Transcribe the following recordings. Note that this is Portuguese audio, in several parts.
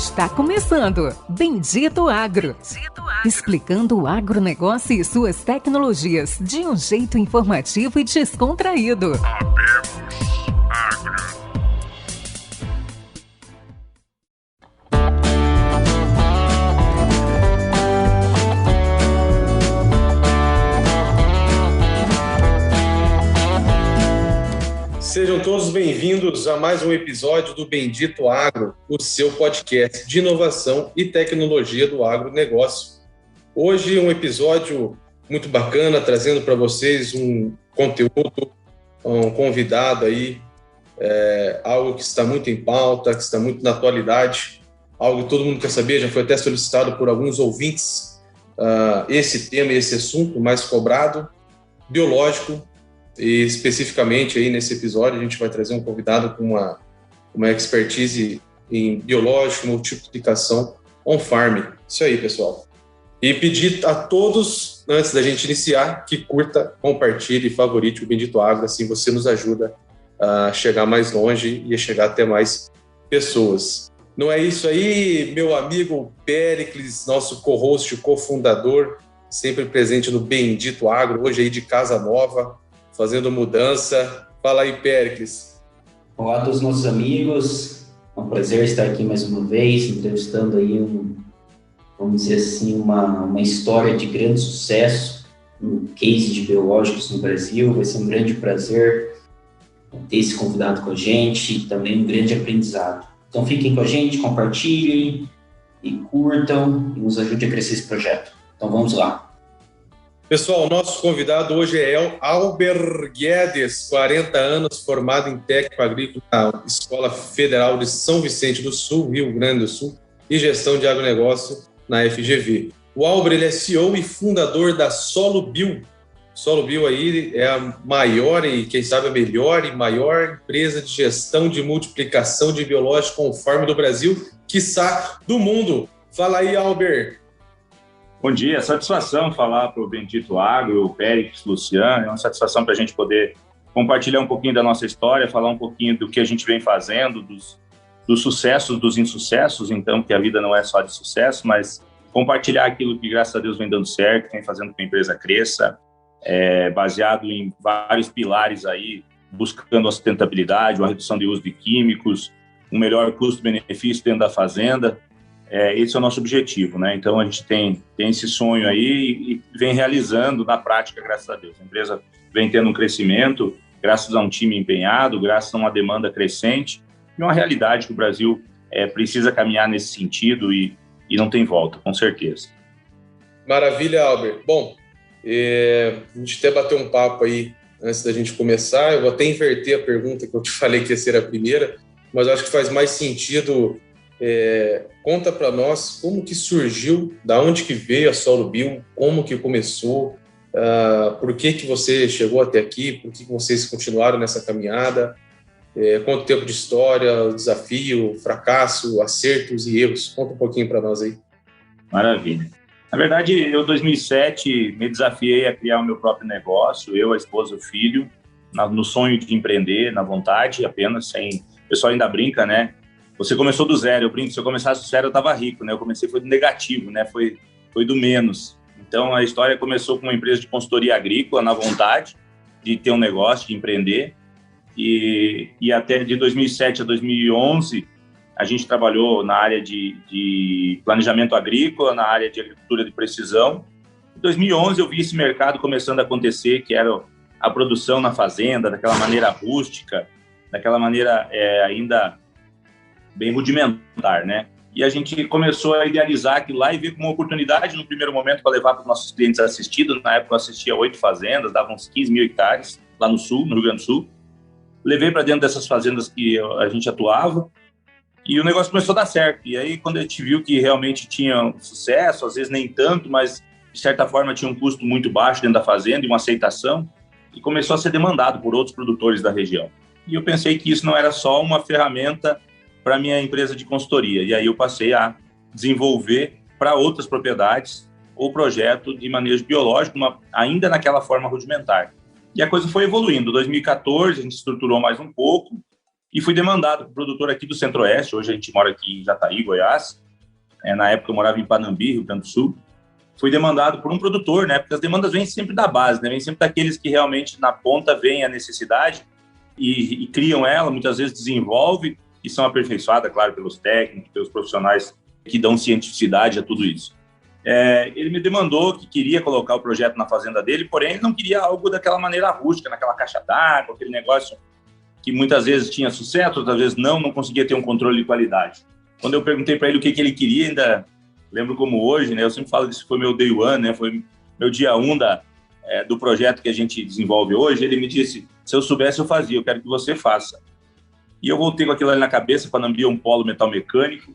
Está começando Bendito Agro. Explicando o agronegócio e suas tecnologias de um jeito informativo e descontraído. Sejam todos bem-vindos a mais um episódio do Bendito Agro, o seu podcast de inovação e tecnologia do agronegócio. Hoje um episódio muito bacana, trazendo para vocês um conteúdo, um convidado aí, algo que está muito em pauta, que está muito na atualidade, algo que todo mundo quer saber, já foi até solicitado por alguns ouvintes, esse tema, esse assunto mais cobrado, biológico. E especificamente aí nesse episódio a gente vai trazer um convidado com uma expertise em biológico, multiplicação on-farm. Isso aí, pessoal. E pedir a todos, antes da gente iniciar, que curta, compartilhe e favorite o Bendito Agro, assim você nos ajuda a chegar mais longe e a chegar até mais pessoas. Não é isso aí, meu amigo Péricles, nosso co-host, cofundador, sempre presente no Bendito Agro, hoje aí de casa nova, fazendo mudança. Fala aí, Péricles. Olá a todos os nossos amigos, é um prazer estar aqui mais uma vez, entrevistando aí vamos dizer assim, uma história de grande sucesso, um case de biológicos no Brasil. Vai ser um grande prazer ter esse convidado com a gente e também um grande aprendizado. Então fiquem com a gente, compartilhem e curtam e nos ajudem a crescer esse projeto. Então vamos lá. Pessoal, o nosso convidado hoje é Alber Guedes, 40 anos, formado em técnico agrícola na Escola Federal de São Vicente do Sul, Rio Grande do Sul, e gestão de agronegócio na FGV. O Alber, ele é CEO e fundador da SoloBio. SoloBio aí é a maior e, quem sabe, a melhor e maior empresa de gestão de multiplicação de biológico on-farm do Brasil, quiçá do mundo. Fala aí, Alber. Bom dia, satisfação falar para o Bendito Agro, o Péricles, Luciano. É uma satisfação para a gente poder compartilhar um pouquinho da nossa história, falar um pouquinho do que a gente vem fazendo, dos sucessos, dos insucessos, então, que a vida não é só de sucesso, mas compartilhar aquilo que, graças a Deus, vem dando certo, vem fazendo com que a empresa cresça, baseado em vários pilares aí, buscando a sustentabilidade, a redução de uso de químicos, um melhor custo-benefício dentro da fazenda. Esse é o nosso objetivo, né? Então, a gente tem esse sonho aí e vem realizando na prática, graças a Deus. A empresa vem tendo um crescimento, graças a um time empenhado, graças a uma demanda crescente e uma realidade que o Brasil precisa caminhar nesse sentido e não tem volta, com certeza. Maravilha, Albert. Bom, a gente até bateu um papo aí antes da gente começar. Eu vou até inverter a pergunta que eu te falei que ia ser a primeira, mas eu acho que faz mais sentido. Conta para nós como que surgiu, da onde que veio a SoloBio, como que começou, por que você chegou até aqui, por que vocês continuaram nessa caminhada, quanto tempo de história, desafio, fracasso, acertos e erros. Conta um pouquinho para nós aí. Maravilha. Na verdade, eu, em 2007, me desafiei a criar o meu próprio negócio, eu, a esposa e o filho, no sonho de empreender, na vontade apenas, sem... O pessoal ainda brinca, né? Você começou do zero. Eu brinco, se eu começasse do zero, eu estava rico, né? Eu comecei foi do negativo, né? Foi do menos. Então, a história começou com uma empresa de consultoria agrícola, na vontade de ter um negócio, de empreender. E até de 2007 a 2011, a gente trabalhou na área de planejamento agrícola, na área de agricultura de precisão. Em 2011, eu vi esse mercado começando a acontecer, que era a produção na fazenda, daquela maneira rústica, daquela maneira ainda bem rudimentar, né? E a gente começou a idealizar aquilo lá e ver como uma oportunidade no primeiro momento para levar para os nossos clientes assistidos. Na época eu assistia 8 fazendas, davam uns 15 mil hectares lá no sul, no Rio Grande do Sul. Levei para dentro dessas fazendas que a gente atuava e o negócio começou a dar certo. E aí, quando a gente viu que realmente tinha sucesso, às vezes nem tanto, mas de certa forma tinha um custo muito baixo dentro da fazenda e uma aceitação, e começou a ser demandado por outros produtores da região. E eu pensei que isso não era só uma ferramenta para a minha empresa de consultoria. E aí eu passei a desenvolver para outras propriedades o projeto de manejo biológico, ainda naquela forma rudimentar. E a coisa foi evoluindo. Em 2014, a gente estruturou mais um pouco, e fui demandado por produtor aqui do Centro-Oeste. Hoje a gente mora aqui em Jataí, Goiás. Na época eu morava em Panambi, Rio Grande do Sul. Fui demandado por um produtor, né? Porque as demandas vêm sempre da base, né? Vêm sempre daqueles que realmente na ponta veem a necessidade e criam ela, muitas vezes desenvolvem e são aperfeiçoadas, claro, pelos técnicos, pelos profissionais que dão cientificidade a tudo isso. Ele me demandou que queria colocar o projeto na fazenda dele, porém ele não queria algo daquela maneira rústica, naquela caixa d'água, aquele negócio que muitas vezes tinha sucesso, outras vezes não conseguia ter um controle de qualidade. Quando eu perguntei para ele o que ele queria, ainda lembro como hoje, né? Eu sempre falo que isso foi meu day one, né? Foi meu dia 1 do projeto que a gente desenvolve hoje. Ele me disse, se eu soubesse eu fazia, eu quero que você faça. E eu voltei com aquilo ali na cabeça, Panambi é um polo metal mecânico,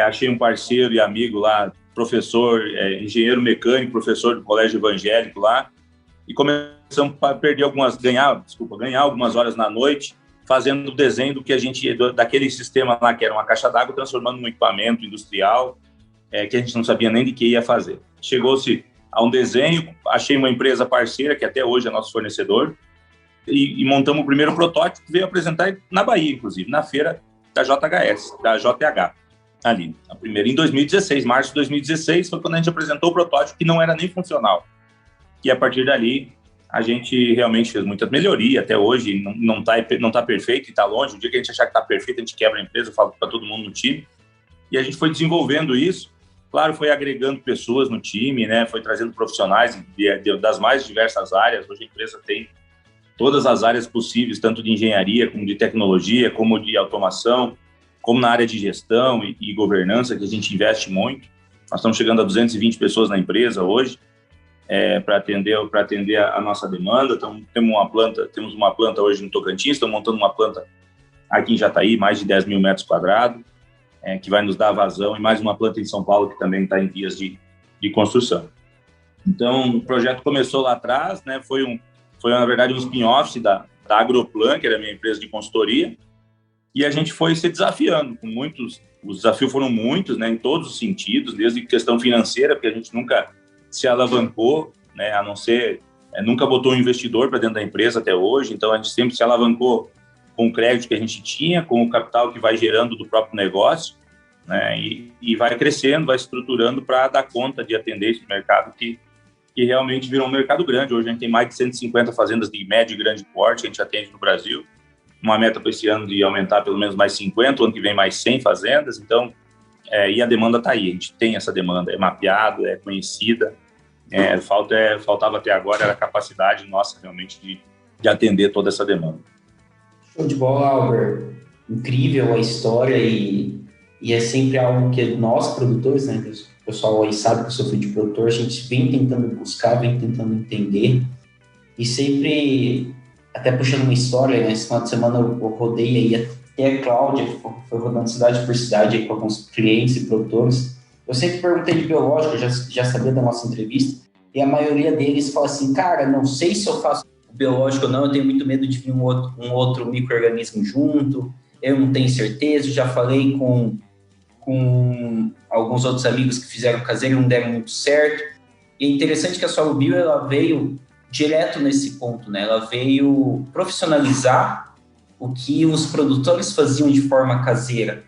achei um parceiro e amigo lá, professor, engenheiro mecânico, professor do colégio evangélico lá, e começamos a ganhar algumas horas na noite, fazendo o desenho daquele sistema lá, que era uma caixa d'água, transformando num equipamento industrial, que a gente não sabia nem de que ia fazer. Chegou-se a um desenho, achei uma empresa parceira, que até hoje é nosso fornecedor, e montamos o primeiro protótipo, que veio apresentar na Bahia, inclusive, na feira da JH, ali, a primeira, em 2016, março de 2016, foi quando a gente apresentou o protótipo, que não era nem funcional. E a partir dali, a gente realmente fez muitas melhorias, até hoje não tá perfeito e está longe. O dia que a gente achar que está perfeito, a gente quebra a empresa, eu falo para todo mundo no time. E a gente foi desenvolvendo isso, claro, foi agregando pessoas no time, né? Foi trazendo profissionais das mais diversas áreas. Hoje a empresa tem todas as áreas possíveis, tanto de engenharia, como de tecnologia, como de automação, como na área de gestão e governança, que a gente investe muito. Nós estamos chegando a 220 pessoas na empresa hoje, para atender a nossa demanda. Então, temos uma planta hoje no Tocantins, estamos montando uma planta aqui em Jataí, mais de 10 mil metros quadrados, que vai nos dar vazão, e mais uma planta em São Paulo, que também está em vias de construção. Então, o projeto começou lá atrás, né? Foi na verdade, um spin-off da Agroplan, que era a minha empresa de consultoria, e a gente foi se desafiando com os desafios foram muitos, né, em todos os sentidos, desde questão financeira, porque a gente nunca se alavancou, né, a não ser, nunca botou um investidor para dentro da empresa até hoje, então a gente sempre se alavancou com o crédito que a gente tinha, com o capital que vai gerando do próprio negócio, né, e vai crescendo, vai estruturando para dar conta de atender esse mercado que realmente virou um mercado grande. Hoje a gente tem mais de 150 fazendas de médio e grande porte que a gente atende no Brasil, uma meta para esse ano de aumentar pelo menos mais 50, o ano que vem mais 100 fazendas, então, e a demanda está aí, a gente tem essa demanda, é mapeado, é conhecida, faltava até agora era a capacidade nossa realmente de atender toda essa demanda. Show de bola, Albert. Incrível a história e é sempre algo que nós, produtores, né, o pessoal aí sabe que eu sou filho de produtor, a gente vem tentando buscar, vem tentando entender e sempre, até puxando uma história, né, esse final de semana eu rodei aí até a Cláudia, foi rodando cidade por cidade aí com alguns clientes e produtores. Eu sempre perguntei de biológico, já sabia da nossa entrevista, e a maioria deles fala assim, cara, não sei se eu faço biológico ou não, eu tenho muito medo de vir um outro micro-organismo junto, eu não tenho certeza, já falei com alguns outros amigos que fizeram caseiro e não deram muito certo. E é interessante que a SoloBio, ela veio direto nesse ponto, né? Ela veio profissionalizar o que os produtores faziam de forma caseira.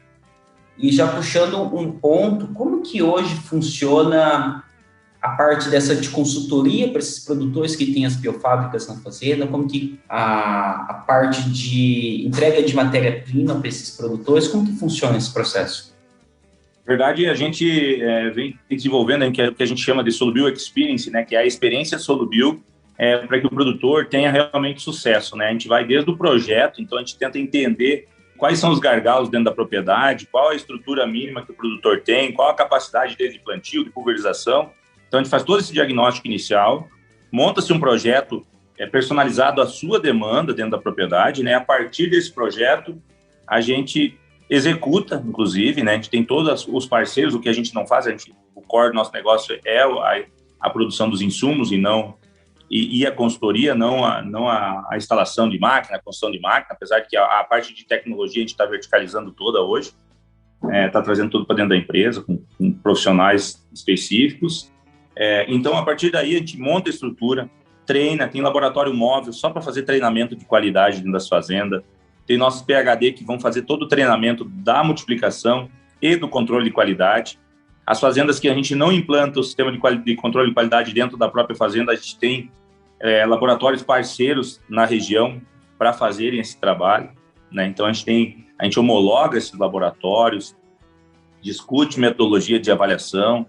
E já puxando um ponto, como que hoje funciona a parte dessa de consultoria para esses produtores que têm as biofábricas na fazenda, como que a parte de entrega de matéria-prima para esses produtores, como que funciona esse processo? Na verdade, a gente vem desenvolvendo o que a gente chama de SoloBio Experience, né, que é a experiência SoloBio para que o produtor tenha realmente sucesso, né? A gente vai desde o projeto, então a gente tenta entender quais são os gargalos dentro da propriedade, qual a estrutura mínima que o produtor tem, qual a capacidade dele de plantio, de pulverização. Então a gente faz todo esse diagnóstico inicial, monta-se um projeto personalizado à sua demanda dentro da propriedade, né? A partir desse projeto, a gente executa, inclusive, né? A gente tem todos os parceiros, o que a gente não faz, o core do nosso negócio é a produção dos insumos e a consultoria, não a instalação de máquina, a construção de máquina, apesar de que a parte de tecnologia a gente está verticalizando toda hoje, está trazendo tudo para dentro da empresa, com profissionais específicos. Então, a partir daí, a gente monta a estrutura, treina, tem laboratório móvel só para fazer treinamento de qualidade dentro das fazendas, tem nossos PhD que vão fazer todo o treinamento da multiplicação e do controle de qualidade. As fazendas que a gente não implanta o sistema de controle de qualidade dentro da própria fazenda, a gente tem laboratórios parceiros na região para fazerem esse trabalho, né? Então, a gente homologa esses laboratórios, discute metodologia de avaliação,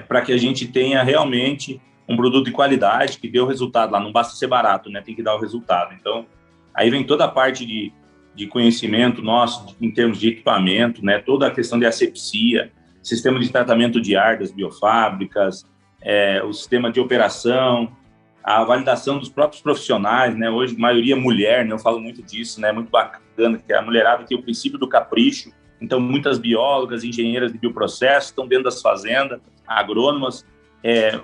para que a gente tenha realmente um produto de qualidade que dê o resultado lá. Não basta ser barato, né? Tem que dar o resultado. Então, aí vem toda a parte de conhecimento nosso em termos de equipamento, né? Toda a questão de asepsia, sistema de tratamento de ar das biofábricas, o sistema de operação, a validação dos próprios profissionais, né? Hoje, a maioria é mulher, né? Eu falo muito disso, né? Muito bacana, que a mulherada tem o princípio do capricho. Então, muitas biólogas, engenheiras de bioprocesso estão dentro das fazendas, agrônomas,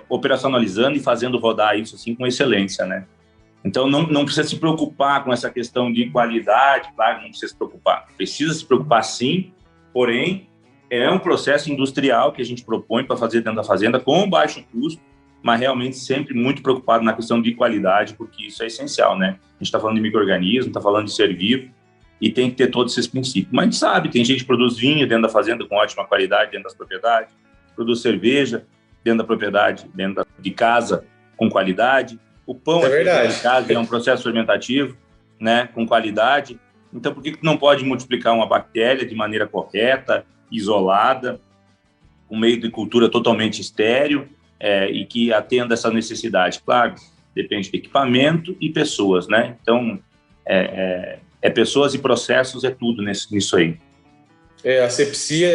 operacionalizando e fazendo rodar isso assim com excelência, né? Então, não precisa se preocupar com essa questão de qualidade, claro, não precisa se preocupar. Precisa se preocupar sim, porém, é um processo industrial que a gente propõe para fazer dentro da fazenda com baixo custo, mas realmente sempre muito preocupado na questão de qualidade, porque isso é essencial, né? A gente está falando de micro-organismo, está falando de ser vivo, e tem que ter todos esses princípios. Mas a gente sabe, tem gente que produz vinho dentro da fazenda com ótima qualidade, dentro das propriedades, produz cerveja dentro da propriedade, dentro de casa, com qualidade. O pão verdade. De casa é um processo fermentativo, né, com qualidade. Então, por que não pode multiplicar uma bactéria de maneira correta, isolada, um meio de cultura totalmente estéril, e que atenda essa necessidade? Claro, depende de equipamento e pessoas, né? Então, pessoas e processos, é tudo nisso aí. A asepsia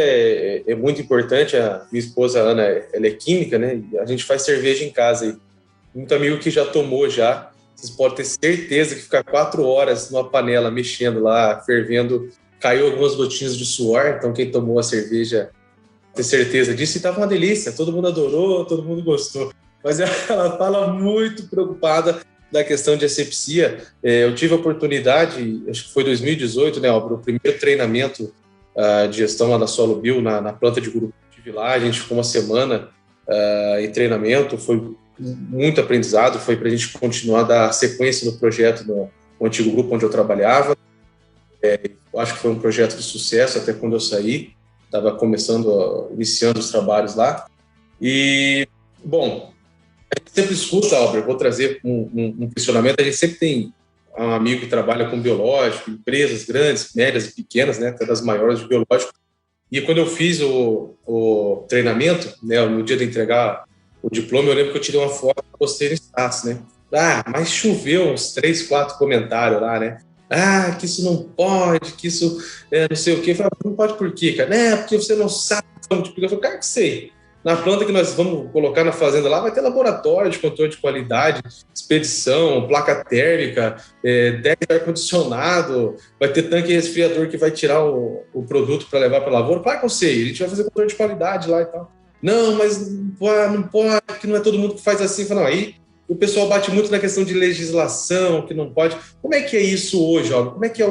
é muito importante. A minha esposa, Ana, ela é química, né? E a gente faz cerveja em casa. E muito amigo que já tomou já, vocês podem ter certeza que ficar 4 horas numa panela mexendo lá, fervendo, caiu algumas gotinhas de suor. Então, quem tomou a cerveja ter certeza disso. E estava uma delícia, todo mundo adorou, todo mundo gostou. Mas ela fala muito preocupada da questão de asepsia. Eu tive a oportunidade, acho que foi 2018, né, o primeiro treinamento de gestão lá da Solo Bio, na planta de Gurupi. Estive lá, a gente ficou uma semana em treinamento, foi muito aprendizado, foi para a gente continuar a dar sequência no projeto no antigo grupo onde eu trabalhava. Eu acho que foi um projeto de sucesso até quando eu saí, estava iniciando os trabalhos lá. E, bom, a gente sempre escuta, Albert, vou trazer um questionamento, a gente sempre tem um amigo que trabalha com biológico, empresas grandes, médias e pequenas, né, até das maiores de biológico. E quando eu fiz o treinamento, né, no dia de entregar o diploma, eu lembro que eu tirei uma foto e postei no status, né? Mas choveu uns 3, 4 comentários lá, né? Que isso não pode, que isso não sei o quê. Eu falei, não pode por quê, cara? Porque você não sabe. Eu falei, cara, que sei. Na planta que nós vamos colocar na fazenda lá, vai ter laboratório de controle de qualidade, expedição, placa térmica, deck de ar-condicionado, vai ter tanque resfriador que vai tirar o produto para levar para a lavoura. Claro que eu sei, a gente vai fazer controle de qualidade lá e tal. Não, mas não pode, porque não é todo mundo que faz assim. Não, aí o pessoal bate muito na questão de legislação, que não pode. Como é que é isso hoje, ó? Como é que é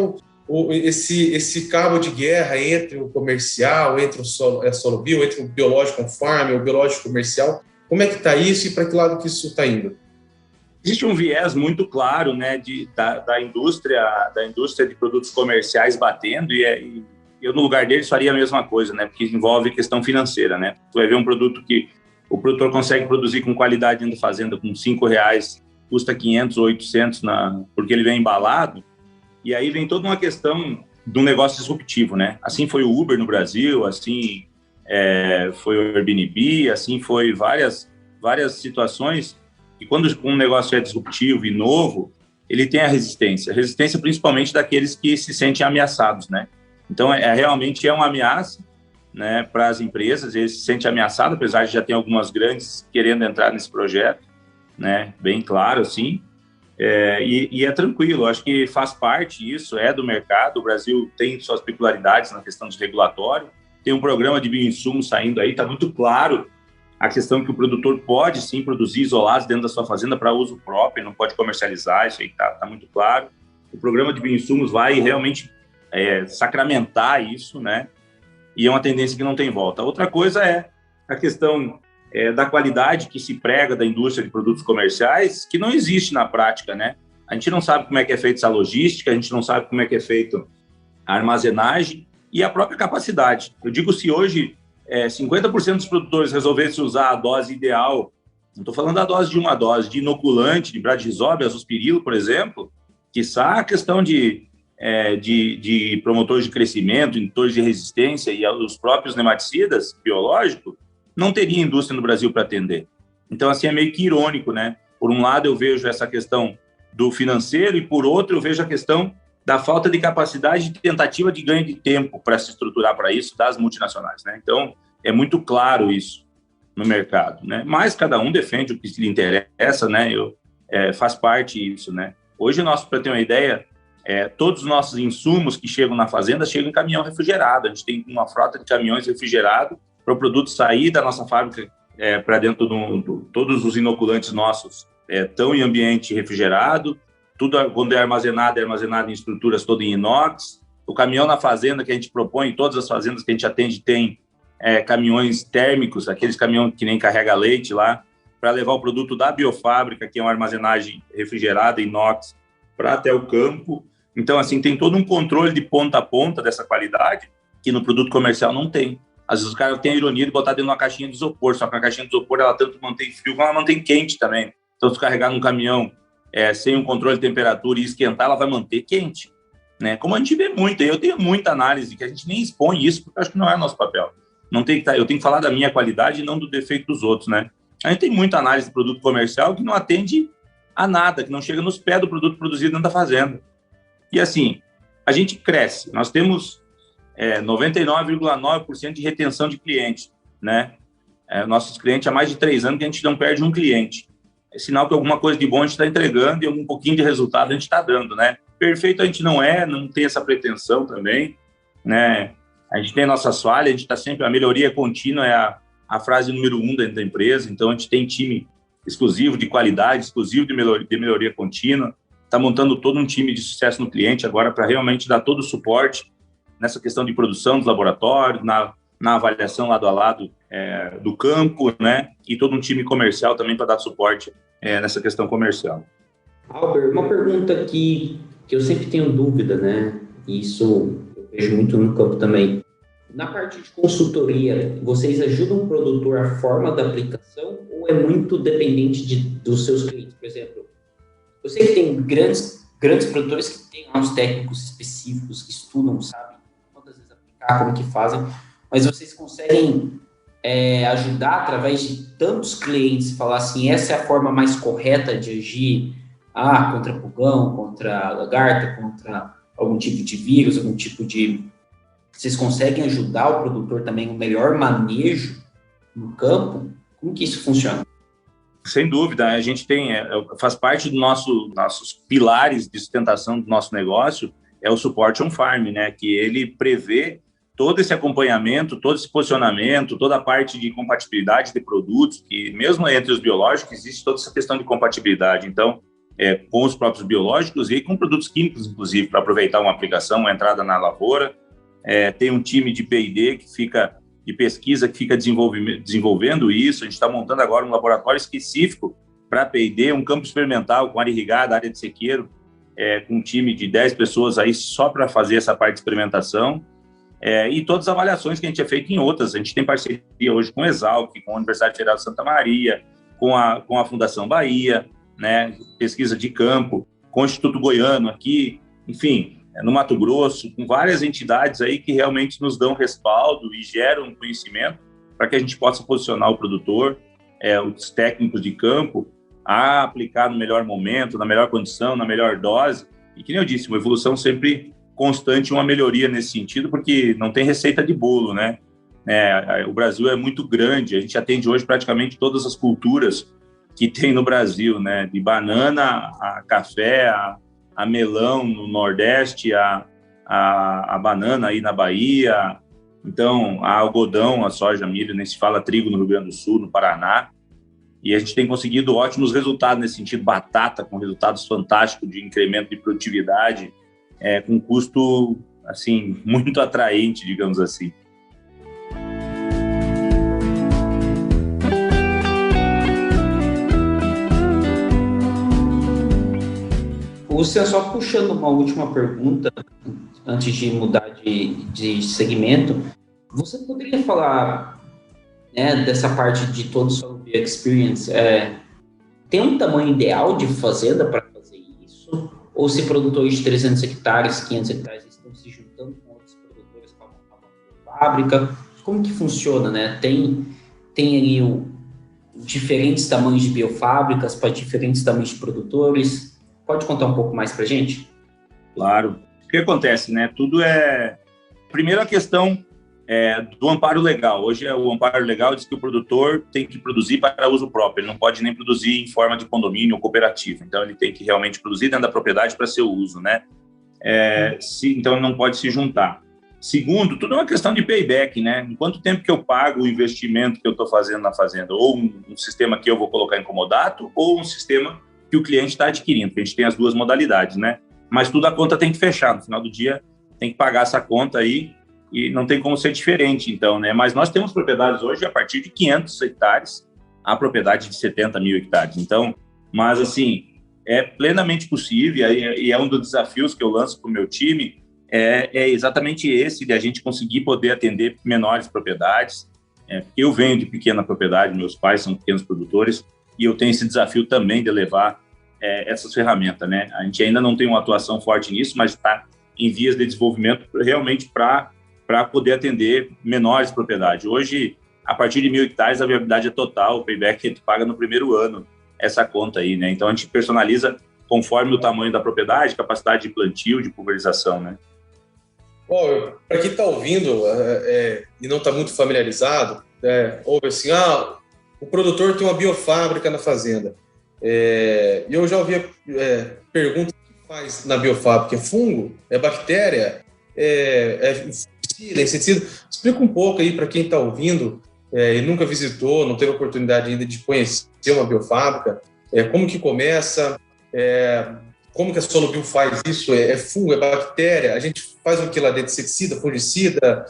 esse cabo de guerra entre o comercial, entre o solo bio, entre o biológico conforme, o biológico comercial? Como é que está isso e para que lado que isso está indo? Existe um viés muito claro, né, da indústria de produtos comerciais batendo, e eu, no lugar deles, faria a mesma coisa, né, porque envolve questão financeira, né? Tu vai ver um produto que o produtor consegue produzir com qualidade dentro da fazenda, com R$5, custa 500 ou 800 porque ele vem embalado, e aí vem toda uma questão de um negócio disruptivo, né? Assim foi o Uber no Brasil, assim foi o Airbnb, assim foi várias situações, e quando um negócio é disruptivo e novo, ele tem a resistência principalmente daqueles que se sentem ameaçados, né? Então, realmente é uma ameaça, né, para as empresas, eles se sentem ameaçados, apesar de já ter algumas grandes querendo entrar nesse projeto, né, bem claro, assim, e é tranquilo, acho que faz parte isso, do mercado. O Brasil tem suas peculiaridades na questão de regulatório, tem um programa de bioinsumos saindo aí, está muito claro a questão que o produtor pode sim produzir isolados dentro da sua fazenda para uso próprio, não pode comercializar, isso aí está muito claro. O programa de bioinsumos vai realmente sacramentar isso, né? E é uma tendência que não tem volta. Outra coisa é a questão da qualidade que se prega da indústria de produtos comerciais, que não existe na prática, né? A gente não sabe como é que é feita essa logística, a gente não sabe como é que é feita a armazenagem e a própria capacidade. Eu digo, se hoje 50% dos produtores resolvessem usar a dose ideal, não estou falando da dose de uma dose, de inoculante, de Bradisóbio, Azospirilo, por exemplo, quiçá a questão de promotores de crescimento, indutores de resistência e os próprios nematicidas biológicos, não teria indústria no Brasil para atender. Então, assim, é meio que irônico, né? Por um lado, eu vejo essa questão do financeiro e, por outro, eu vejo a questão da falta de capacidade de tentativa de ganho de tempo para se estruturar para isso das multinacionais, né? Então, é muito claro isso no mercado, né? Mas cada um defende o que lhe interessa, né? Faz parte disso, né? Hoje, para ter uma ideia, todos os nossos insumos que chegam na fazenda chegam em caminhão refrigerado. A gente tem uma frota de caminhões refrigerados para o produto sair da nossa fábrica para dentro todos os inoculantes nossos estão em ambiente refrigerado, tudo quando é armazenado em estruturas todas em inox. O caminhão na fazenda que a gente propõe, todas as fazendas que a gente atende tem caminhões térmicos, aqueles caminhões que nem carrega leite lá, para levar o produto da biofábrica, que é uma armazenagem refrigerada, inox, para até o campo. Então, assim, tem todo um controle de ponta a ponta dessa qualidade que no produto comercial não tem. Às vezes os caras têm a ironia de botar dentro de uma caixinha de isopor, só que a caixinha de isopor ela tanto mantém frio como ela mantém quente também. Então, se carregar num caminhão sem um controle de temperatura e esquentar, ela vai manter quente, né? Como a gente vê muito, eu tenho muita análise que a gente nem expõe isso, porque acho que não é nosso papel. Eu tenho que falar da minha qualidade e não do defeito dos outros, né? A gente tem muita análise de produto comercial que não atende a nada, que não chega nos pés do produto produzido dentro da fazenda. E assim, a gente cresce. Nós temos 99,9% de retenção de clientes, né? Nossos clientes há mais de 3 anos que a gente não perde um cliente. É sinal que alguma coisa de bom a gente está entregando e um pouquinho de resultado a gente está dando, né? Perfeito a gente não tem essa pretensão também, né? A gente tem nossas falhas, a gente está sempre... A melhoria contínua é a frase número 1 dentro da empresa, então a gente tem time exclusivo de qualidade, exclusivo de melhoria contínua, está montando todo um time de sucesso no cliente agora para realmente dar todo o suporte nessa questão de produção dos laboratórios, na avaliação lado a lado do campo, né? E todo um time comercial também para dar suporte nessa questão comercial. Albert, uma pergunta que eu sempre tenho dúvida, né? E isso eu vejo muito no campo também. Na parte de consultoria, vocês ajudam o produtor a forma da aplicação ou é muito dependente dos seus clientes? Por exemplo, eu sei que tem grandes produtores que têm uns técnicos específicos que estudam, sabem quantas vezes aplicar, como que fazem, mas vocês conseguem ajudar através de tantos clientes, falar assim, essa é a forma mais correta de agir contra pulgão, contra lagarta, contra algum tipo de vírus, algum tipo de... Vocês conseguem ajudar o produtor também no melhor manejo no campo? Como que isso funciona? Sem dúvida, a gente faz parte dos nossos pilares de sustentação do nosso negócio, é o suporte on-farm, né? Que ele prevê todo esse acompanhamento, todo esse posicionamento, toda a parte de compatibilidade de produtos, que mesmo entre os biológicos existe toda essa questão de compatibilidade. Então, com os próprios biológicos e com produtos químicos, inclusive, para aproveitar uma aplicação, uma entrada na lavoura. Tem um time de P&D de pesquisa que fica desenvolvendo isso. A gente está montando agora um laboratório específico para P&D, um campo experimental com área irrigada, área de sequeiro, com um time de 10 pessoas aí só para fazer essa parte de experimentação. E todas as avaliações que a gente feito em outras. A gente tem parceria hoje com o Exalc, com a Universidade Federal de Santa Maria, com a Fundação Bahia, né, pesquisa de campo, com o Instituto Goiano aqui, enfim, no Mato Grosso, com várias entidades aí que realmente nos dão respaldo e geram conhecimento para que a gente possa posicionar o produtor, os técnicos de campo, a aplicar no melhor momento, na melhor condição, na melhor dose. E que nem eu disse, uma evolução sempre constante, uma melhoria nesse sentido, porque não tem receita de bolo, né? O Brasil é muito grande, a gente atende hoje praticamente todas as culturas que tem no Brasil, né? De banana a café, a melão no Nordeste, a banana aí na Bahia, então a algodão, a soja, milho, nem se fala trigo no Rio Grande do Sul, no Paraná, e a gente tem conseguido ótimos resultados nesse sentido, batata com resultados fantásticos de incremento de produtividade, com custo, assim, muito atraente, digamos assim. Você só puxando uma última pergunta, antes de mudar de segmento, você poderia falar, né, dessa parte de todo o Solo Bio Experience, tem um tamanho ideal de fazenda para fazer isso? Ou se produtores de 300 hectares, 500 hectares estão se juntando com outros produtores para montar uma fábrica? Como que funciona, né? Tem ali diferentes tamanhos de biofábricas para diferentes tamanhos de produtores. Pode contar um pouco mais para a gente? Claro. O que acontece, né? Tudo Primeiro, a questão do amparo legal. Hoje, o amparo legal diz que o produtor tem que produzir para uso próprio. Ele não pode nem produzir em forma de condomínio ou cooperativa. Então, ele tem que realmente produzir dentro da propriedade para seu uso, né? Então, ele não pode se juntar. Segundo, tudo é uma questão de payback, né? Em quanto tempo que eu pago o investimento que eu estou fazendo na fazenda? Ou um sistema que eu vou colocar em comodato, ou um sistema que o cliente está adquirindo. A gente tem as duas modalidades, né? Mas tudo a conta tem que fechar. No final do dia, tem que pagar essa conta aí e não tem como ser diferente, então, né? Mas nós temos propriedades hoje a partir de 500 hectares, a propriedade de 70 mil hectares. Então, mas assim, é plenamente possível e é um dos desafios que eu lanço para o meu time, é exatamente esse, de a gente conseguir poder atender menores propriedades. Eu venho de pequena propriedade, meus pais são pequenos produtores, e eu tenho esse desafio também de levar essas ferramentas, né? A gente ainda não tem uma atuação forte nisso, mas está em vias de desenvolvimento realmente para poder atender menores propriedades. Hoje, a partir de 1.000 hectares, a viabilidade é total, o payback a gente paga no primeiro ano, essa conta aí, né? Então, a gente personaliza conforme o tamanho da propriedade, capacidade de plantio, de pulverização, né? Para quem está ouvindo e não está muito familiarizado, ouve assim, o produtor tem uma biofábrica na fazenda. E eu já ouvi perguntas: o que faz na biofábrica? É fungo? É bactéria? É inseticida? Explica um pouco aí para quem está ouvindo e nunca visitou, não teve oportunidade ainda de conhecer uma biofábrica, como que começa, como que a Solo Bio faz isso? É fungo, é bactéria? A gente faz o que lá dentro? Inseticida, fungicida?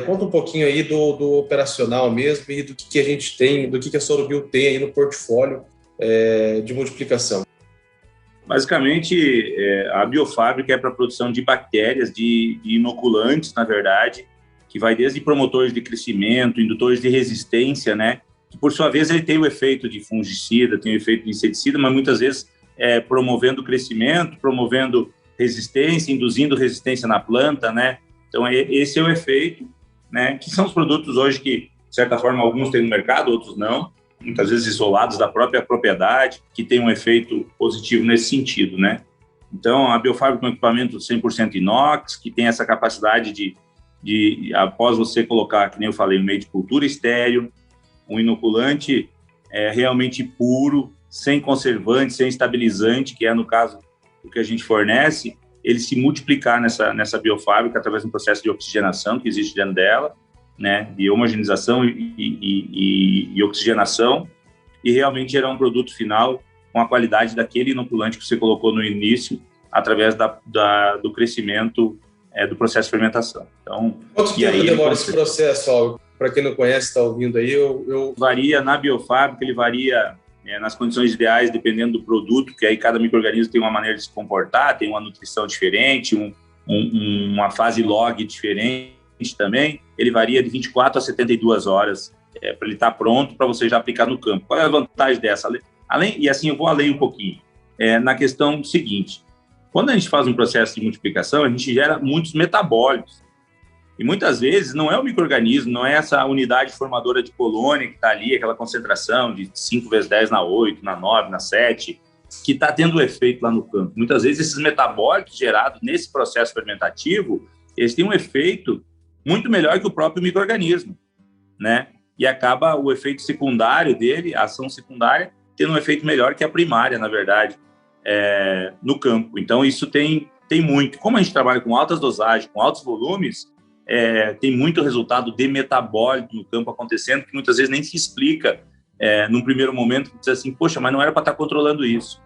Conta um pouquinho aí do operacional mesmo e do que a gente tem, do que a Solo Bio tem aí no portfólio de multiplicação. Basicamente, a biofábrica é para a produção de bactérias, de inoculantes, na verdade, que vai desde promotores de crescimento, indutores de resistência, né? Que, por sua vez, ele tem o efeito de fungicida, tem o efeito de inseticida, mas muitas vezes promovendo o crescimento, promovendo resistência, induzindo resistência na planta, né? Então, esse é o efeito, né? Que são os produtos hoje que, de certa forma, alguns têm no mercado, outros não, muitas vezes isolados da própria propriedade, que tem um efeito positivo nesse sentido, né? Então, a biofábrica é um equipamento 100% inox, que tem essa capacidade de após você colocar, que nem eu falei, um meio de cultura estéreo, um inoculante realmente puro, sem conservante, sem estabilizante, que é, no caso, o que a gente fornece, ele se multiplicar nessa biofábrica através de um processo de oxigenação que existe dentro dela, né, de homogenização e oxigenação, e realmente gerar um produto final com a qualidade daquele inoculante que você colocou no início, através do crescimento do processo de fermentação. Então, quanto tempo demora esse processo? Para quem não conhece, está ouvindo aí, Varia na biofábrica, ele varia nas condições ideais, dependendo do produto, que aí cada micro-organismo tem uma maneira de se comportar, tem uma nutrição diferente, uma fase log diferente também. Ele varia de 24 a 72 horas para ele estar pronto para você já aplicar no campo. Qual é a vantagem dessa? E assim eu vou além um pouquinho, na questão seguinte: quando a gente faz um processo de multiplicação, a gente gera muitos metabólitos. E muitas vezes não é o micro-organismo, não é essa unidade formadora de colônia que está ali, aquela concentração de 5 vezes 10 na 8, na 9, na 7, que está tendo efeito lá no campo. Muitas vezes esses metabólitos gerados nesse processo fermentativo, eles têm um efeito muito melhor que o próprio micro-organismo, né? E acaba o efeito secundário dele, a ação secundária, tendo um efeito melhor que a primária, na verdade, no campo. Então, isso tem muito. Como a gente trabalha com altas dosagens, com altos volumes, tem muito resultado de metabólito no campo acontecendo, que muitas vezes nem se explica num primeiro momento, que diz assim, poxa, mas não era para estar controlando isso.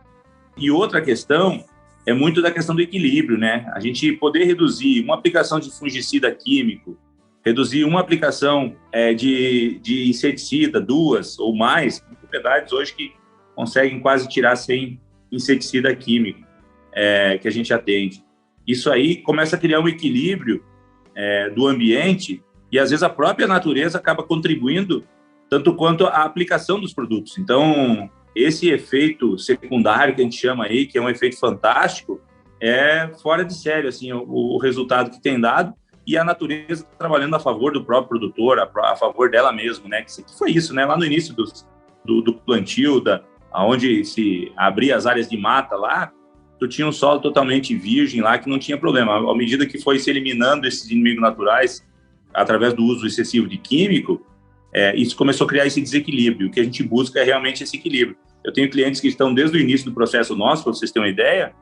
E outra questão é muito da questão do equilíbrio, né? A gente poder reduzir uma aplicação de fungicida químico, reduzir uma aplicação de inseticida, 2 ou mais, tem propriedades hoje que conseguem quase tirar sem inseticida químico. que a gente atende. Isso aí começa a criar um equilíbrio do ambiente e, às vezes, a própria natureza acaba contribuindo tanto quanto a aplicação dos produtos. Então, esse efeito secundário que a gente chama aí, que é um efeito fantástico, é fora de sério, assim, o resultado que tem dado, e a natureza trabalhando a favor do próprio produtor, a favor dela mesma, né? Que foi isso, né? Lá no início do plantio, onde se abria as áreas de mata lá, tu tinha um solo totalmente virgem lá, que não tinha problema. À medida que foi se eliminando esses inimigos naturais, através do uso excessivo de químico, isso começou a criar esse desequilíbrio. O que a gente busca é realmente esse equilíbrio. Eu tenho clientes que estão desde o início do processo nosso, para vocês terem uma ideia,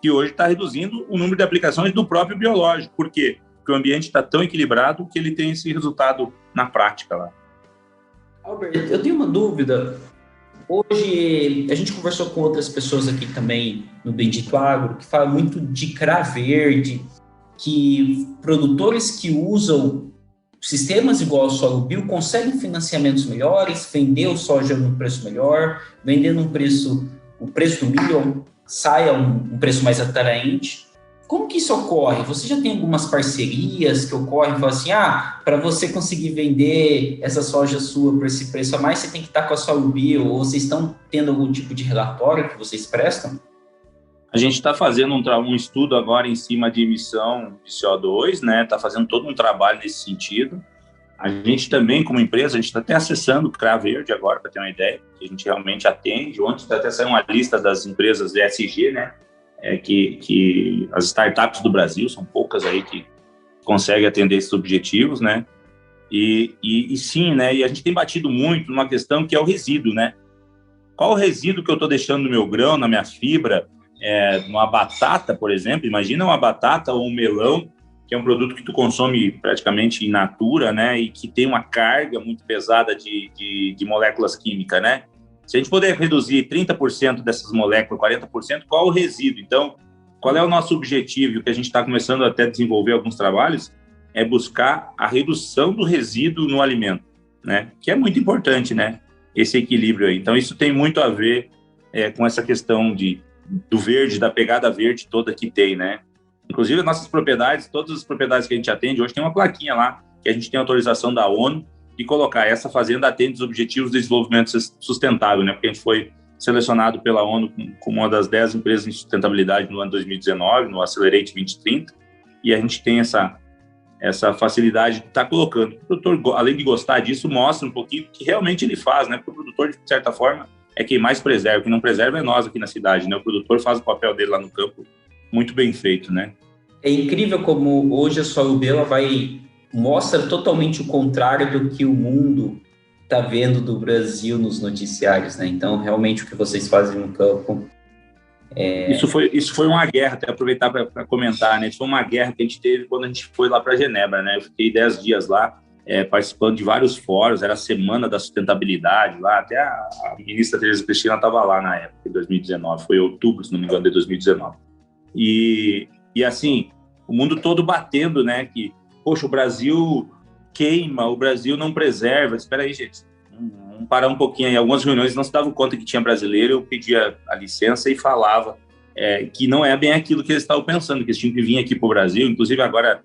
que hoje está reduzindo o número de aplicações do próprio biológico. Por quê? Porque o ambiente está tão equilibrado que ele tem esse resultado na prática lá. Albert, eu tenho uma dúvida. Hoje, a gente conversou com outras pessoas aqui também no Bendito Agro, que falam muito de CRA verde, que produtores que usam sistemas igual ao Solo Bio conseguem financiamentos melhores, vender o soja num preço melhor, vender o preço do milho saia um preço mais atraente. Como que isso ocorre? Você já tem algumas parcerias que ocorrem? Fala assim, para você conseguir vender essa soja sua por esse preço a mais, você tem que estar com a Solo Bio, ou vocês estão tendo algum tipo de relatório que vocês prestam? A gente está fazendo um estudo agora em cima de emissão de CO2, né? Está fazendo todo um trabalho nesse sentido. A gente também, como empresa, a gente está até acessando o CRA Verde agora, para ter uma ideia, que a gente realmente atende. Ontem está até saindo uma lista das empresas ESG, né? Que as startups do Brasil, são poucas aí que conseguem atender esses objetivos, né? E sim, né? E a gente tem batido muito numa questão que é o resíduo, né? Qual o resíduo que eu estou deixando no meu grão, na minha fibra, numa batata, por exemplo? Imagina uma batata ou um melão, que é um produto que tu consome praticamente in natura, né? E que tem uma carga muito pesada de moléculas químicas, né? Se a gente puder reduzir 30% dessas moléculas, 40%, qual o resíduo? Então, qual é o nosso objetivo? Que a gente está começando até a desenvolver alguns trabalhos, é buscar a redução do resíduo no alimento, né? Que é muito importante, né? Esse equilíbrio aí. Então, isso tem muito a ver com essa questão do verde, da pegada verde toda que tem, né? Inclusive, nossas propriedades, todas as propriedades que a gente atende, hoje tem uma plaquinha lá, que a gente tem autorização da ONU, e colocar essa fazenda atende os objetivos de desenvolvimento sustentável, né? Porque a gente foi selecionado pela ONU como uma das 10 empresas em sustentabilidade no ano 2019, no Accelerate 2030, e a gente tem essa facilidade de estar colocando. O produtor, além de gostar disso, mostra um pouquinho que realmente ele faz, né? Porque o produtor, de certa forma, é quem mais preserva. Quem não preserva é nós aqui na cidade, né? O produtor faz o papel dele lá no campo muito bem feito, né? É incrível como hoje a Solo Bio mostra totalmente o contrário do que o mundo está vendo do Brasil nos noticiários, né? Então, realmente, o que vocês fazem no campo... Isso foi uma guerra, até aproveitar para comentar, né? Isso foi uma guerra que a gente teve quando a gente foi lá para Genebra, né? Eu fiquei 10 dias lá, participando de vários fóruns, era a Semana da Sustentabilidade lá, até a ministra Tereza Cristina estava lá na época, em 2019, foi outubro, se não me engano, de 2019. E assim, o mundo todo batendo, né? Que, poxa, o Brasil queima, o Brasil não preserva. Espera aí, gente, vamos parar um pouquinho aí. Algumas reuniões não se davam conta que tinha brasileiro, eu pedia a licença e falava que não é bem aquilo que eles estavam pensando, que eles tinham que vir aqui para o Brasil. Inclusive, agora,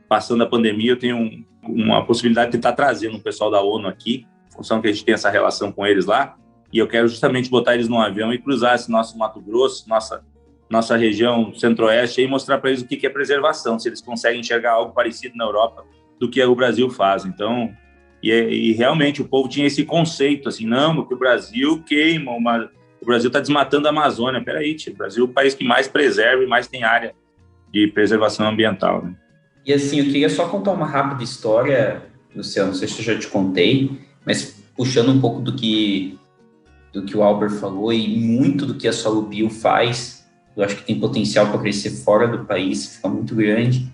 passando a pandemia, eu tenho uma possibilidade de tentar trazer um pessoal da ONU aqui, em função que a gente tem essa relação com eles lá, e eu quero justamente botar eles num avião e cruzar esse nosso Mato Grosso, nossa região centro-oeste, e mostrar para eles o que é preservação, se eles conseguem enxergar algo parecido na Europa do que o Brasil faz. Então, e realmente o povo tinha esse conceito, assim, não, porque o Brasil queima, o Brasil está desmatando a Amazônia. Peraí, tio, o Brasil é o país que mais preserva e mais tem área de preservação ambiental, né? E assim, eu queria só contar uma rápida história, Luciano, não sei se eu já te contei, mas puxando um pouco do que o Albert falou e muito do que a Solo Bio faz, eu acho que tem potencial para crescer fora do país, fica muito grande.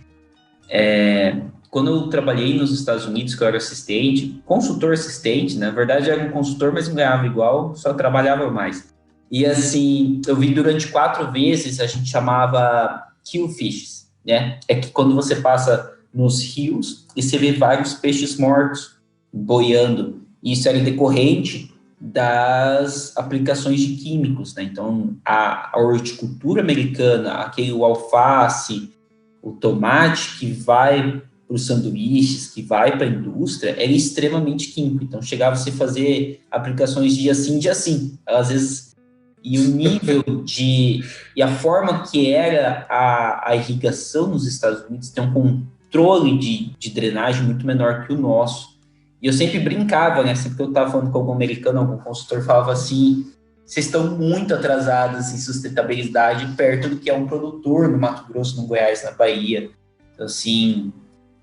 Quando eu trabalhei nos Estados Unidos, que eu era consultor assistente, na verdade era um consultor, mas não ganhava igual, só trabalhava mais. E assim, eu vi durante 4 vezes, a gente chamava kill fishes, né? É que quando você passa nos rios e você vê vários peixes mortos boiando, isso era decorrente das aplicações de químicos, né? Então, a horticultura americana, o alface, o tomate que vai para os sanduíches, que vai para a indústria, era extremamente químico. Então, chegava a se fazer aplicações dia sim, dia sim. Às vezes, e o nível e a forma que era a irrigação nos Estados Unidos tem um controle de drenagem muito menor que o nosso. E eu sempre brincava, né? Sempre que eu estava falando com algum americano, algum consultor, falava assim: vocês estão muito atrasados em sustentabilidade perto do que é um produtor no Mato Grosso, no Goiás, na Bahia. Então, assim...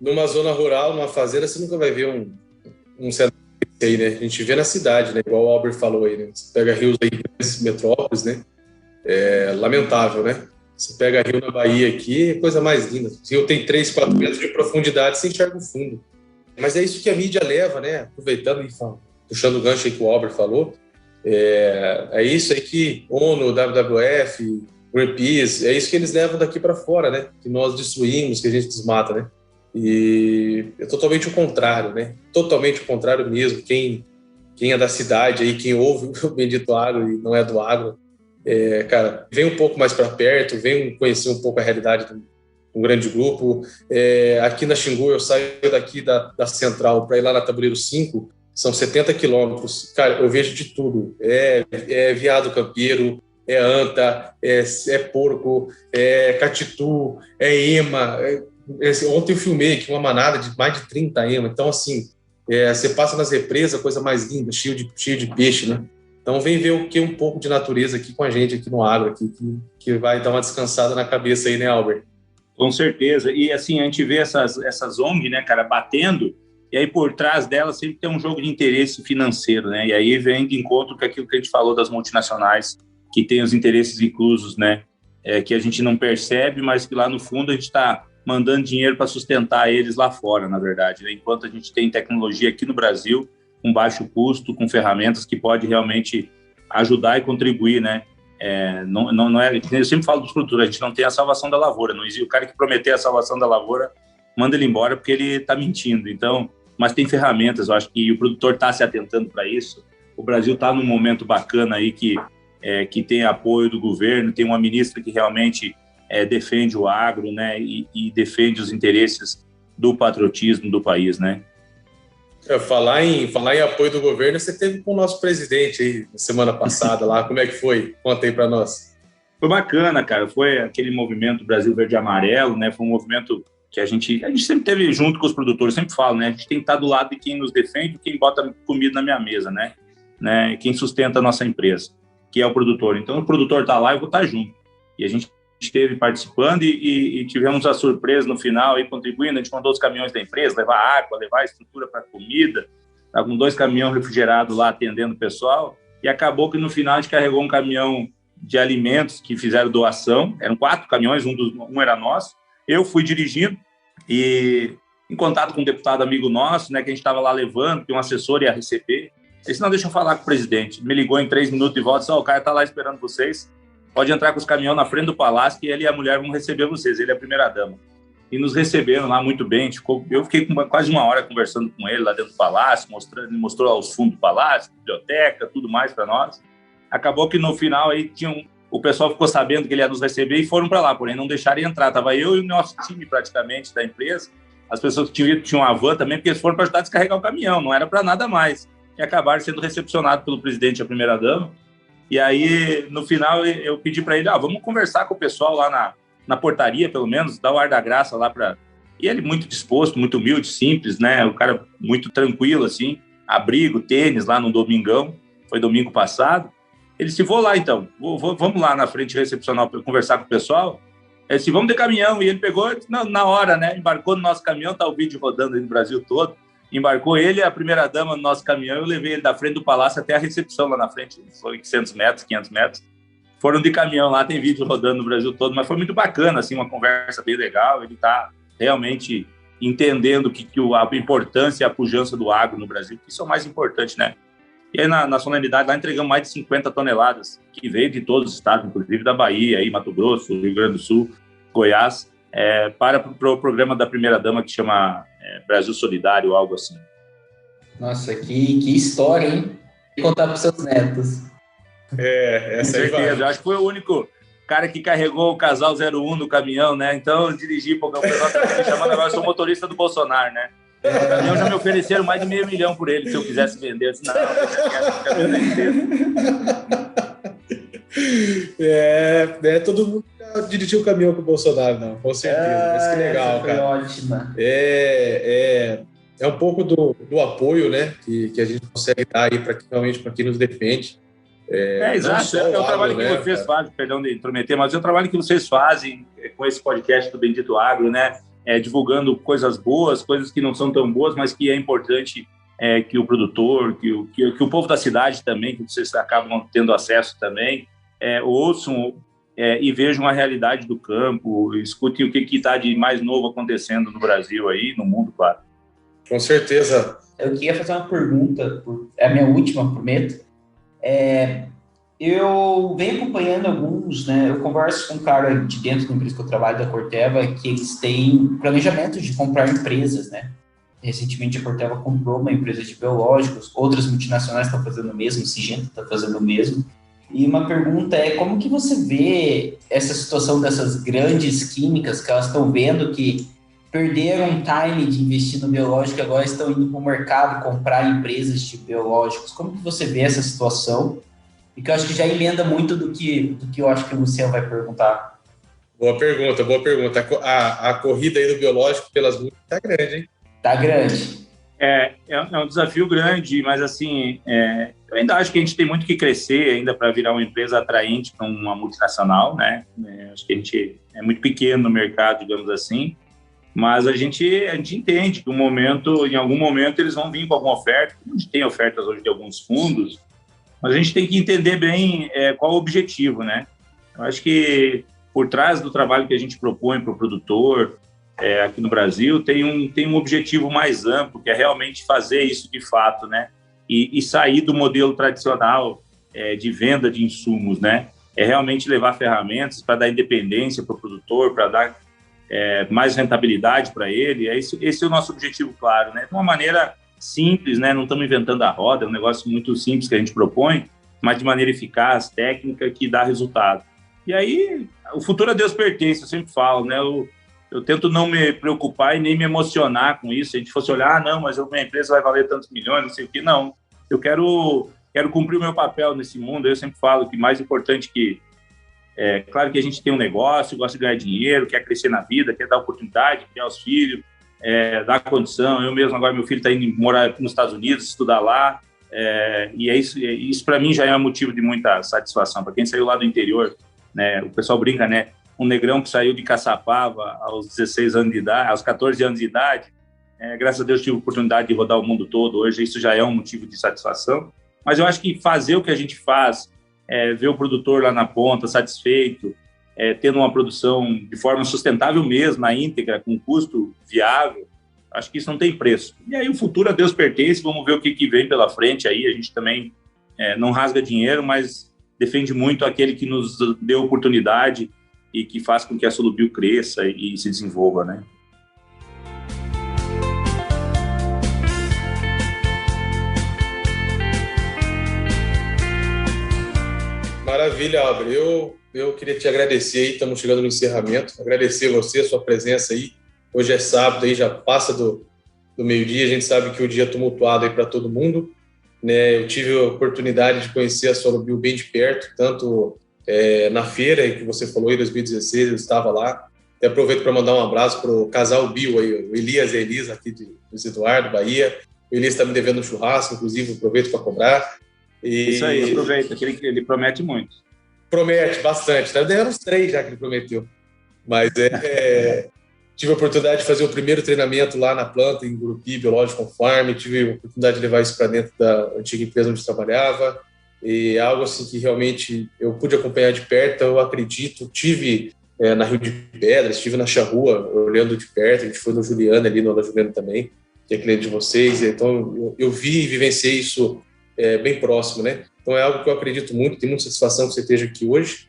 Numa zona rural, numa fazenda, você nunca vai ver um cenário aí, né? A gente vê na cidade, né? Igual o Albert falou aí, né? Você pega rios aí, metrópoles, né? É lamentável, né? Você pega rio na Bahia aqui, é coisa mais linda. O rio tem 3, 4 metros de profundidade, você enxerga o fundo. Mas é isso que a mídia leva, né? Aproveitando e puxando o gancho aí que o Albert falou, é isso aí que ONU, WWF, Greenpeace, é isso que eles levam daqui para fora, né? Que nós destruímos, que a gente desmata, né? E é totalmente o contrário, né? Totalmente o contrário mesmo. Quem é da cidade aí, quem ouve o Bendito Agro e não é do agro, cara, vem um pouco mais para perto, vem conhecer um pouco a realidade um grande grupo. Aqui na Xingu, eu saio daqui da Central para ir lá na Tabuleiro 5, são 70 quilômetros. Cara, eu vejo de tudo. Veado campeiro, anta, porco, catitu, ema. Ontem eu filmei aqui uma manada de mais de 30 ema. Então, assim, você passa nas represas, coisa mais linda, cheio de peixe, né? Então, vem ver um pouco de natureza aqui com a gente, aqui no agro, aqui, que vai dar uma descansada na cabeça aí, né, Albert? Com certeza. E, assim, a gente vê essas ONG, né, cara, batendo, e aí por trás delas sempre tem um jogo de interesse financeiro, né? E aí vem de encontro com aquilo que a gente falou das multinacionais, que tem os interesses inclusos, né? Que a gente não percebe, mas que lá no fundo a gente está mandando dinheiro para sustentar eles lá fora, na verdade, né? Enquanto a gente tem tecnologia aqui no Brasil, com baixo custo, com ferramentas que pode realmente ajudar e contribuir, né? Não é, eu sempre falo dos produtores, a gente não tem a salvação da lavoura, não existe o cara que prometer a salvação da lavoura, manda ele embora porque ele está mentindo. Então, mas tem ferramentas, eu acho que o produtor está se atentando para isso. O Brasil está num momento bacana aí que tem apoio do governo, tem uma ministra que realmente defende o agro, né, e defende os interesses do patriotismo do país, né? Falar em apoio do governo, você teve com o nosso presidente aí na semana passada lá, como é que foi? Conta aí para nós. Foi bacana, cara, foi aquele movimento Brasil Verde e Amarelo, né, foi um movimento que a gente sempre teve junto com os produtores, sempre falo, né, a gente tem que estar do lado de quem nos defende, quem bota comida na minha mesa, né, quem sustenta a nossa empresa, que é o produtor. Então, o produtor está lá, eu vou estar junto. E a gente esteve participando e tivemos a surpresa no final, aí contribuindo, a gente mandou os caminhões da empresa, levar água, levar estrutura para comida, tá com 2 caminhões refrigerados lá atendendo o pessoal, e acabou que no final a gente carregou um caminhão de alimentos que fizeram doação, eram 4 caminhões, um era nosso, eu fui dirigindo e em contato com um deputado amigo nosso, né, que a gente estava lá levando, que um assessor ia receber, ele disse, não, deixa eu falar com o presidente, me ligou em 3 minutos de volta, disse, o cara está lá esperando vocês, pode entrar com os caminhões na frente do palácio que ele e a mulher vão receber vocês, ele é a primeira-dama. E nos receberam lá muito bem, eu fiquei quase 1 hora conversando com ele lá dentro do palácio, ele mostrou lá os fundos do palácio, biblioteca, tudo mais para nós. Acabou que no final aí o pessoal ficou sabendo que ele ia nos receber e foram para lá, porém não deixaram entrar. Estava eu e o nosso time praticamente da empresa, as pessoas que tinham a van também, porque eles foram para ajudar a descarregar o caminhão, não era para nada mais. E acabaram sendo recepcionados pelo presidente e a primeira-dama. E aí, no final, eu pedi para ele, vamos conversar com o pessoal lá na portaria, pelo menos, dar o ar da graça lá para... E ele muito disposto, muito humilde, simples, né? O cara muito tranquilo, assim, abrigo, tênis lá no domingão, foi domingo passado. Ele disse, vou lá então, vamos lá na frente recepcional para conversar com o pessoal. Ele disse, vamos de caminhão. E ele pegou, na hora, né? Embarcou no nosso caminhão, tá o vídeo rodando aí no Brasil todo. Embarcou ele e a primeira-dama no nosso caminhão, eu levei ele da frente do palácio até a recepção lá na frente, foi 500 metros, foram de caminhão lá, tem vídeo rodando no Brasil todo, mas foi muito bacana, assim, uma conversa bem legal, ele está realmente entendendo a importância e a pujança do agro no Brasil, que isso é o mais importante, né? E aí na solenidade lá entregamos mais de 50 toneladas, que veio de todos os estados, inclusive da Bahia, aí, Mato Grosso, Rio Grande do Sul, Goiás, para o programa da primeira-dama que chama Brasil Solidário, algo assim. Nossa, que história, hein? Contar para os seus netos. Essa aí vai. Acho que foi o único cara que carregou o casal 01 no caminhão, né? Então eu dirigi, porque o pessoal tá me chamando agora, eu sou motorista do Bolsonaro, né? O caminhão já me ofereceram mais de $500 mil por ele, se eu quisesse vender. Eu disse, não, todo mundo dirigiu o caminhão com o Bolsonaro, não, com certeza. Mas que legal, cara. Ótima. É um pouco do apoio, né, que a gente consegue dar aí realmente para quem nos defende. Exato. É o trabalho que vocês fazem, perdão de intrometer, mas é o trabalho que vocês fazem com esse podcast do Bendito Agro, né? Divulgando coisas boas, coisas que não são tão boas, mas que é importante que o produtor, que o povo da cidade também, que vocês acabam tendo acesso também, ouçam e vejam a realidade do campo, escutem o que está de mais novo acontecendo no Brasil aí, no mundo, claro. Com certeza. Eu queria fazer uma pergunta, é a minha última, prometo. Eu venho acompanhando alguns, né? Eu converso com um cara de dentro da empresa que eu trabalho, da Corteva, que eles têm planejamento de comprar empresas, né? Recentemente a Corteva comprou uma empresa de biológicos, outras multinacionais estão fazendo o mesmo, Syngenta está fazendo o mesmo. E uma pergunta é, como que você vê essa situação dessas grandes químicas que elas estão vendo que perderam um time de investir no biológico e agora estão indo para o mercado comprar empresas de biológicos? Como que você vê essa situação? E que eu acho que já emenda muito do que eu acho que o Luciano vai perguntar. Boa pergunta. A corrida aí do biológico pelas multas está grande, hein? Está grande. É um desafio grande, mas assim, eu ainda acho que a gente tem muito que crescer ainda para virar uma empresa atraente para uma multinacional, né? Acho que a gente é muito pequeno no mercado, digamos assim, mas a gente entende que em algum momento eles vão vir com alguma oferta. A gente tem ofertas hoje de alguns fundos, mas a gente tem que entender bem qual o objetivo, né? Eu acho que por trás do trabalho que a gente propõe para o produtor aqui no Brasil tem um objetivo mais amplo, que é realmente fazer isso de fato, né? E sair do modelo tradicional de venda de insumos, né? É realmente levar ferramentas para dar independência para o produtor, para dar mais rentabilidade para ele. Esse é o nosso objetivo, claro, né? De uma maneira simples, né? Não estamos inventando a roda, é um negócio muito simples que a gente propõe, mas de maneira eficaz, técnica, que dá resultado. E aí, o futuro a Deus pertence, eu sempre falo, né? Eu tento não me preocupar e nem me emocionar com isso. Se a gente fosse olhar, não, mas a minha empresa vai valer tantos milhões, não sei o quê. Não, eu quero cumprir o meu papel nesse mundo. Eu sempre falo que mais importante que... claro que a gente tem um negócio, gosta de ganhar dinheiro, quer crescer na vida, quer dar oportunidade, criar os filhos, dar condição. Eu mesmo, agora meu filho está indo morar nos Estados Unidos, estudar lá, e isso para mim já é um motivo de muita satisfação. Para quem saiu lá do interior, né, o pessoal brinca, né? Um negrão que saiu de Caçapava aos 16 anos de idade, aos 14 anos de idade, graças a Deus tive a oportunidade de rodar o mundo todo. Hoje isso já é um motivo de satisfação. Mas eu acho que fazer o que a gente faz, ver o produtor lá na ponta satisfeito, tendo uma produção de forma sustentável mesmo, na íntegra, com custo viável, acho que isso não tem preço. E aí o futuro a Deus pertence, vamos ver o que vem pela frente aí. A gente também não rasga dinheiro, mas defende muito aquele que nos deu oportunidade e que faz com que a Solubio cresça e se desenvolva, né? Maravilha, Álvaro. Eu queria te agradecer aí, estamos chegando no encerramento, agradecer você, a sua presença aí. Hoje é sábado, aí já passa do meio-dia, a gente sabe que o dia é tumultuado aí para todo mundo, né? Eu tive a oportunidade de conhecer a Solubio bem de perto, tanto na feira que você falou em 2016, eu estava lá. E aproveito para mandar um abraço para o casal Bio aí, o Elias e a Elisa aqui de Luiz Eduardo, Bahia. O Elias está me devendo um churrasco, inclusive, aproveito para cobrar. Isso aí, aproveita, ele promete muito. Promete bastante, tá devendo uns 3 já que ele prometeu. Mas tive a oportunidade de fazer o primeiro treinamento lá na planta, em Gurupi, Biological Farm, tive a oportunidade de levar isso para dentro da antiga empresa onde trabalhava, e algo assim que realmente eu pude acompanhar de perto, eu acredito. Tive na Rio de Pedras, estive na Charrua, olhando de perto, a gente foi no Juliano ali, no Ana Juliana também, que é cliente de vocês, então eu vi e vivenciei isso bem próximo, né? Então é algo que eu acredito muito, tenho muita satisfação que você esteja aqui hoje,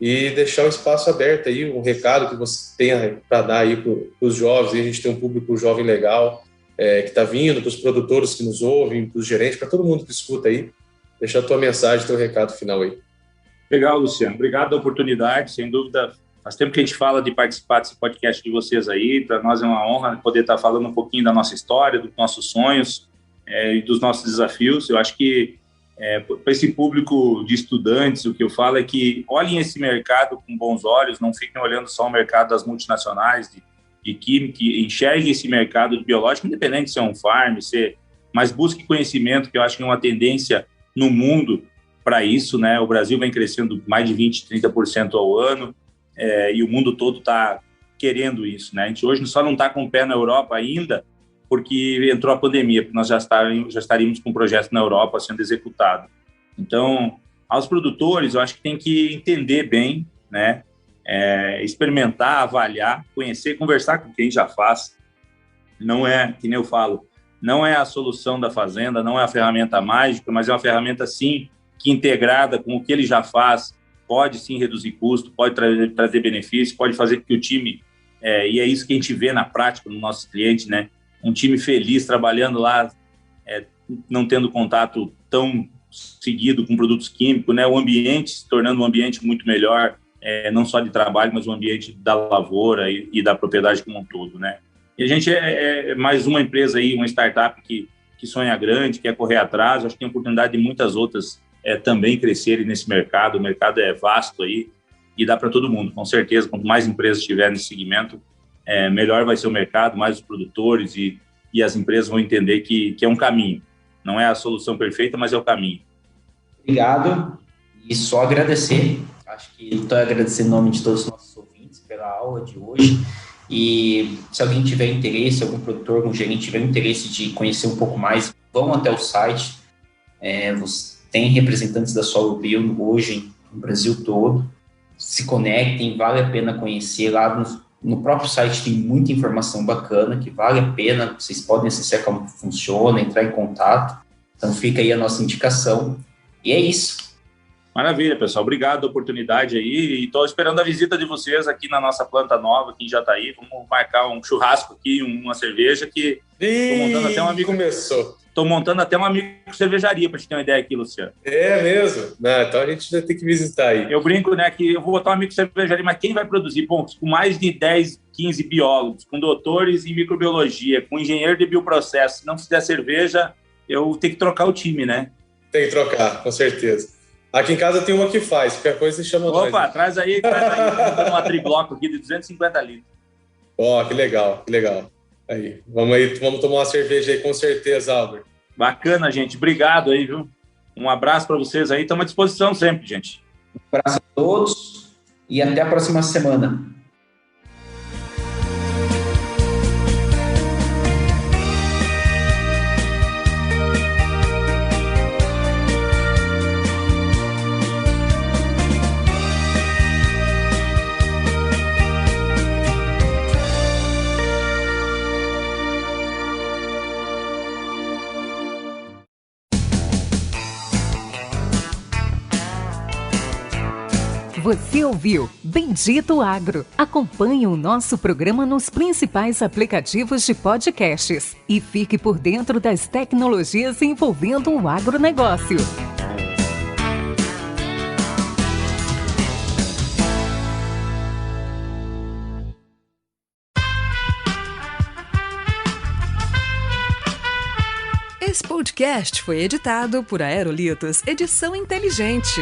e deixar o espaço aberto aí, um recado que você tenha para dar aí para os jovens. A gente tem um público jovem legal, que está vindo, para os produtores que nos ouvem, para os gerentes, para todo mundo que escuta aí. Deixa a tua mensagem, teu recado final aí. Legal, Luciano. Obrigado pela oportunidade. Sem dúvida, faz tempo que a gente fala de participar desse podcast de vocês aí. Para nós é uma honra poder estar falando um pouquinho da nossa história, dos nossos sonhos e dos nossos desafios. Eu acho que para esse público de estudantes, o que eu falo é que olhem esse mercado com bons olhos, não fiquem olhando só o mercado das multinacionais de química, enxerguem esse mercado de biológico, independente se é um farm, mas busque conhecimento, que eu acho que é uma tendência no mundo para isso, né? O Brasil vem crescendo mais de 20%, 30% ao ano, e o mundo todo está querendo isso, né? A gente hoje só não está com o pé na Europa ainda, porque entrou a pandemia, porque nós já estaríamos com um projeto na Europa sendo executado. Então, aos produtores, eu acho que tem que entender bem, né? Experimentar, avaliar, conhecer, conversar com quem já faz. Não é, que nem eu falo, não é a solução da fazenda, não é a ferramenta mágica, mas é uma ferramenta, sim, que integrada com o que ele já faz, pode, sim, reduzir custo, pode trazer benefícios, pode fazer com que o time, e é isso que a gente vê na prática no nosso cliente, né? Um time feliz, trabalhando lá, não tendo contato tão seguido com produtos químicos, né? O ambiente se tornando um ambiente muito melhor, não só de trabalho, mas um ambiente da lavoura e da propriedade como um todo, né? E a gente é mais uma empresa aí, uma startup que sonha grande, quer correr atrás. Acho que tem oportunidade de muitas outras também crescerem nesse mercado. O mercado é vasto aí e dá para todo mundo, com certeza. Quanto mais empresas tiver nesse segmento, melhor vai ser o mercado, mais os produtores e as empresas vão entender que é um caminho. Não é a solução perfeita, mas é o caminho. Obrigado. E só agradecer. Acho que estou agradecendo em nome de todos os nossos ouvintes pela aula de hoje. E se alguém tiver interesse, algum produtor, algum gerente tiver interesse de conhecer um pouco mais, vão até o site. Tem representantes da Solo Bio hoje no Brasil todo. Se conectem, vale a pena conhecer. Lá no próprio site tem muita informação bacana, que vale a pena. Vocês podem acessar como funciona, entrar em contato. Então fica aí a nossa indicação. E é isso. Maravilha, pessoal. Obrigado pela oportunidade aí. E estou esperando a visita de vocês aqui na nossa planta nova, quem já está aí. Vamos marcar um churrasco aqui, uma cerveja que... Começou. Estou montando até uma micro cervejaria, para te ter uma ideia aqui, Luciano. É mesmo? Não, então a gente vai ter que visitar aí. Eu brinco, né, que eu vou botar uma micro cervejaria, mas quem vai produzir? Bom, com mais de 10, 15 biólogos, com doutores em microbiologia, com engenheiro de bioprocesso. Se não fizer cerveja, eu tenho que trocar o time, né? Tem que trocar, com certeza. Aqui em casa tem uma que faz, qualquer coisa você chama nós. Opa, traz aí. Uma tribloco aqui de 250 litros. Ó, que legal. Aí, vamos tomar uma cerveja aí, com certeza, Albert. Bacana, gente. Obrigado aí, viu? Um abraço para vocês aí. Estamos à disposição sempre, gente. Um abraço a todos e até a próxima semana. Você ouviu Bendito Agro. Acompanhe o nosso programa nos principais aplicativos de podcasts e fique por dentro das tecnologias envolvendo o agronegócio. Esse podcast foi editado por Aerolitos Edição Inteligente.